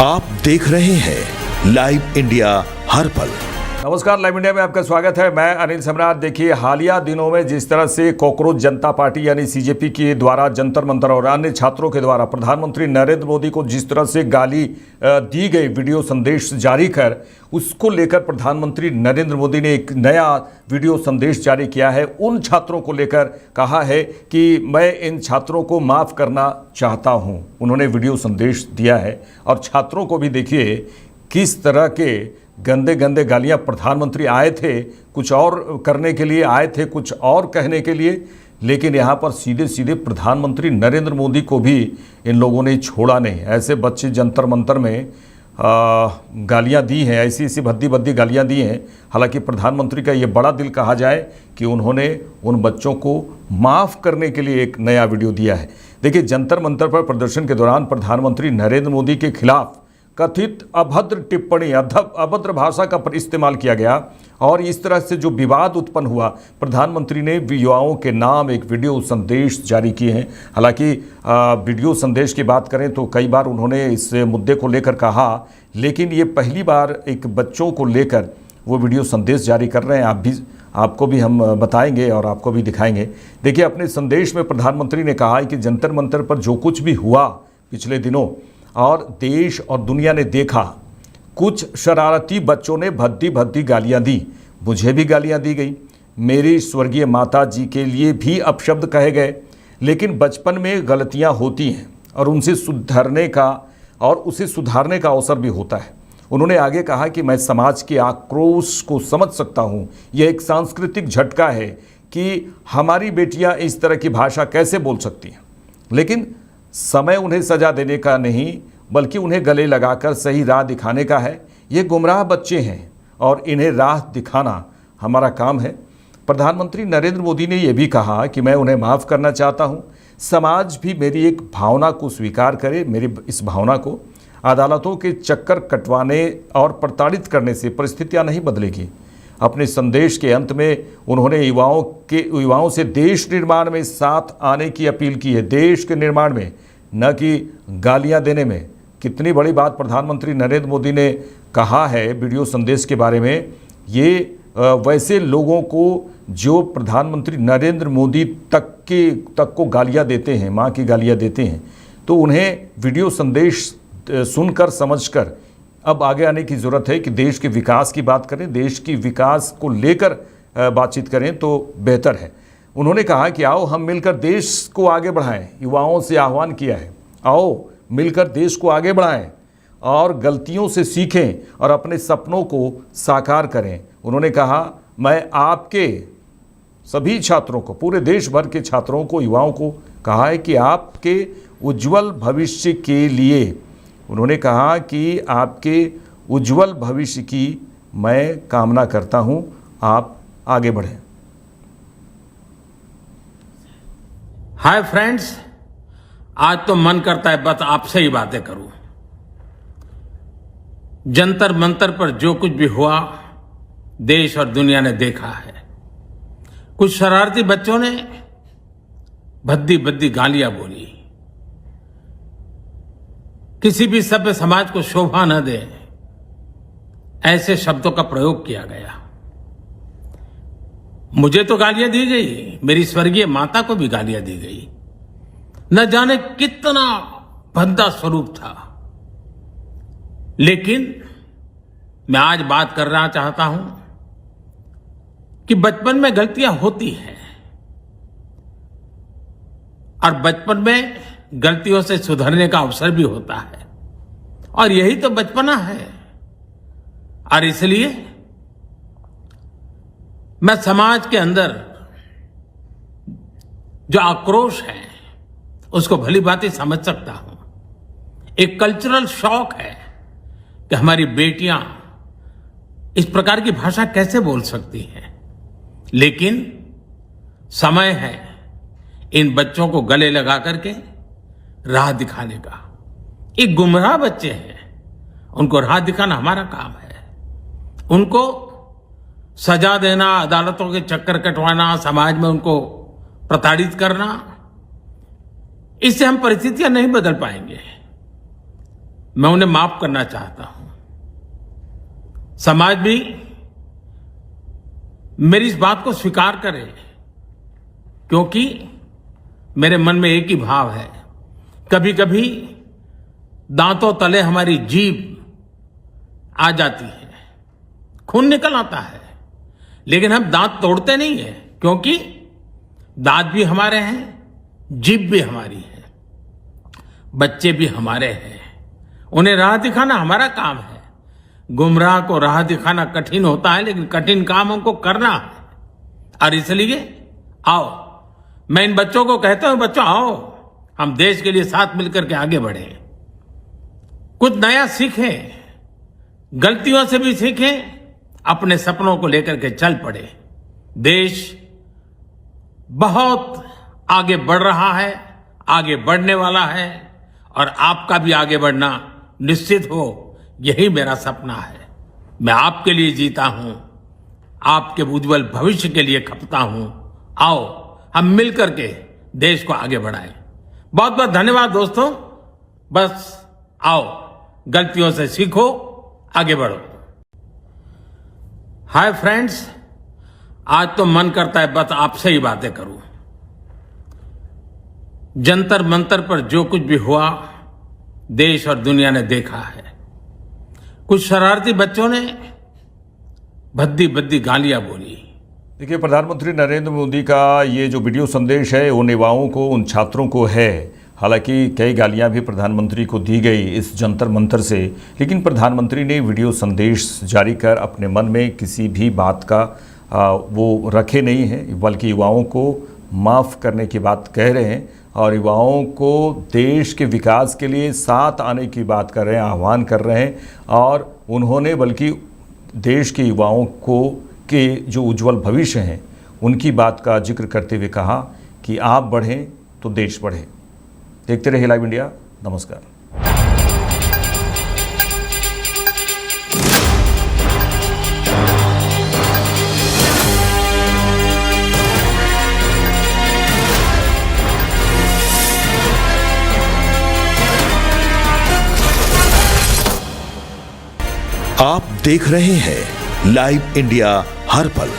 आप देख रहे हैं लाइव इंडिया हर पल। नमस्कार, लाइव इंडिया में आपका स्वागत है। मैं अनिल सम्राट। देखिए, हालिया दिनों में जिस तरह से कॉकरोच जनता पार्टी यानी सीजेपी के द्वारा जंतर मंतर और अन्य छात्रों के द्वारा प्रधानमंत्री नरेंद्र मोदी को जिस तरह से गाली दी गई, वीडियो संदेश जारी कर, उसको लेकर प्रधानमंत्री नरेंद्र मोदी ने एक नया वीडियो संदेश जारी किया है। उन छात्रों को लेकर कहा है कि मैं इन छात्रों को माफ़ करना चाहता हूं। उन्होंने वीडियो संदेश दिया है और छात्रों को भी देखिए किस तरह के गंदे गंदे गालियां। प्रधानमंत्री आए थे कुछ और करने के लिए, आए थे कुछ और कहने के लिए, लेकिन यहाँ पर सीधे सीधे प्रधानमंत्री नरेंद्र मोदी को भी इन लोगों ने छोड़ा नहीं। ऐसे बच्चे जंतर मंतर में गालियां दी हैं, ऐसी ऐसी भद्दी भद्दी गालियां दी हैं। हालांकि प्रधानमंत्री का ये बड़ा दिल कहा जाए कि उन्होंने उन बच्चों को माफ़ करने के लिए एक नया वीडियो दिया है। देखिए, जंतर मंतर पर प्रदर्शन के दौरान प्रधानमंत्री नरेंद्र मोदी के खिलाफ कथित अभद्र टिप्पणी, अभद्र भाषा का इस्तेमाल किया गया और इस तरह से जो विवाद उत्पन्न हुआ, प्रधानमंत्री ने युवाओं के नाम एक वीडियो संदेश जारी किए हैं। हालांकि वीडियो संदेश की बात करें तो कई बार उन्होंने इस मुद्दे को लेकर कहा, लेकिन ये पहली बार एक बच्चों को लेकर वो वीडियो संदेश जारी कर रहे हैं। आपको भी हम बताएंगे और आपको भी दिखाएंगे। देखिए, अपने संदेश में प्रधानमंत्री ने कहा है कि जंतर मंतर पर जो कुछ भी हुआ पिछले दिनों और देश और दुनिया ने देखा, कुछ शरारती बच्चों ने भद्दी भद्दी गालियां दी। मुझे भी गालियां दी गई, मेरी स्वर्गीय माता जी के लिए भी अपशब्द कहे गए। लेकिन बचपन में गलतियां होती हैं और उसे सुधारने का अवसर भी होता है। उन्होंने आगे कहा कि मैं समाज के आक्रोश को समझ सकता हूं। यह एक सांस्कृतिक झटका है कि हमारी बेटियां इस तरह की भाषा कैसे बोल सकती हैं, लेकिन समय उन्हें सजा देने का नहीं बल्कि उन्हें गले लगाकर सही राह दिखाने का है। ये गुमराह बच्चे हैं और इन्हें राह दिखाना हमारा काम है। प्रधानमंत्री नरेंद्र मोदी ने यह भी कहा कि मैं उन्हें माफ़ करना चाहता हूं। समाज भी मेरी एक भावना को स्वीकार करे। मेरी इस भावना को अदालतों के चक्कर कटवाने और प्रताड़ित करने से परिस्थितियां नहीं बदलेगी। अपने संदेश के अंत में उन्होंने युवाओं से देश निर्माण में साथ आने की अपील की है। देश के निर्माण में, न कि गालियां देने में। कितनी बड़ी बात प्रधानमंत्री नरेंद्र मोदी ने कहा है वीडियो संदेश के बारे में। ये वैसे लोगों को जो प्रधानमंत्री नरेंद्र मोदी तक को गालियां देते हैं, माँ की गालियां देते हैं, तो उन्हें वीडियो संदेश सुनकर समझकर अब आगे आने की ज़रूरत है कि देश के विकास की बात करें, देश की विकास को लेकर बातचीत करें तो बेहतर है। उन्होंने कहा कि आओ हम मिलकर देश को आगे बढ़ाएं। युवाओं से आह्वान किया है, आओ मिलकर देश को आगे बढ़ाएं और गलतियों से सीखें और अपने सपनों को साकार करें। उन्होंने कहा, मैं आपके सभी छात्रों को, पूरे देश भर के छात्रों को, युवाओं को कहा है कि आपके उज्जवल भविष्य के लिए, उन्होंने कहा कि आपके उज्जवल भविष्य की मैं कामना करता हूं, आप आगे बढ़ें। हाय फ्रेंड्स, आज तो मन करता है बस आपसे ही बातें करूं। जंतर मंतर पर जो कुछ भी हुआ देश और दुनिया ने देखा है। कुछ शरारती बच्चों ने भद्दी भद्दी गालियां बोली। किसी भी सभ्य समाज को शोभा न दे ऐसे शब्दों का प्रयोग किया गया। मुझे तो गालियां दी गई, मेरी स्वर्गीय माता को भी गालियां दी गई। न जाने कितना भद्दा स्वरूप था। लेकिन मैं आज बात करना चाहता हूं कि बचपन में गलतियां होती हैं और बचपन में गलतियों से सुधरने का अवसर भी होता है और यही तो बचपना है। और इसलिए मैं समाज के अंदर जो आक्रोश है उसको भली भांति समझ सकता हूं। एक कल्चरल शॉक है कि हमारी बेटियां इस प्रकार की भाषा कैसे बोल सकती हैं। लेकिन समय है इन बच्चों को गले लगा करके राह दिखाने का। एक गुमराह बच्चे हैं, उनको राह दिखाना हमारा काम है। उनको सजा देना, अदालतों के चक्कर कटवाना, समाज में उनको प्रताड़ित करना, इससे हम परिस्थितियां नहीं बदल पाएंगे। मैं उन्हें माफ करना चाहता हूं। समाज भी मेरी इस बात को स्वीकार करे, क्योंकि मेरे मन में एक ही भाव है। कभी कभी दांतों तले हमारी जीभ आ जाती है, खून निकल आता है, लेकिन हम दांत तोड़ते नहीं है, क्योंकि दांत भी हमारे हैं, जीभ भी हमारी है, बच्चे भी हमारे हैं। उन्हें राह दिखाना हमारा काम है। गुमराह को राह दिखाना कठिन होता है, लेकिन कठिन काम हमको करना है। और इसलिए आओ, मैं इन बच्चों को कहता हूं, बच्चों आओ, हम देश के लिए साथ मिलकर के आगे बढ़ें, कुछ नया सीखें, गलतियों से भी सीखें, अपने सपनों को लेकर के चल पड़े। देश बहुत आगे बढ़ रहा है, आगे बढ़ने वाला है, और आपका भी आगे बढ़ना निश्चित हो, यही मेरा सपना है। मैं आपके लिए जीता हूं, आपके उज्जवल भविष्य के लिए खपता हूं। आओ हम मिलकर के देश को आगे बढ़ाएं। बहुत बहुत धन्यवाद दोस्तों। बस आओ, गलतियों से सीखो, आगे बढ़ो। हाय फ्रेंड्स, आज तो मन करता है बस आपसे ही बातें करूं। जंतर मंतर पर जो कुछ भी हुआ, देश और दुनिया ने देखा है। कुछ शरारती बच्चों ने भद्दी भद्दी गालियां बोली। देखिए, प्रधानमंत्री नरेंद्र मोदी का ये जो वीडियो संदेश है, उन युवाओं को, उन छात्रों को है। हालांकि कई गालियां भी प्रधानमंत्री को दी गई इस जंतर मंतर से, लेकिन प्रधानमंत्री ने वीडियो संदेश जारी कर अपने मन में किसी भी बात का वो रखे नहीं हैं, बल्कि युवाओं को माफ़ करने की बात कह रहे हैं और युवाओं को देश के विकास के लिए साथ आने की बात कर रहे हैं, आह्वान कर रहे हैं। और उन्होंने बल्कि देश के युवाओं को के जो उज्जवल भविष्य हैं, उनकी बात का जिक्र करते हुए कहा कि आप बढ़ें तो देश बढ़े। देखते रहिए लाइव इंडिया। नमस्कार। आप देख रहे हैं लाइव इंडिया हर पल।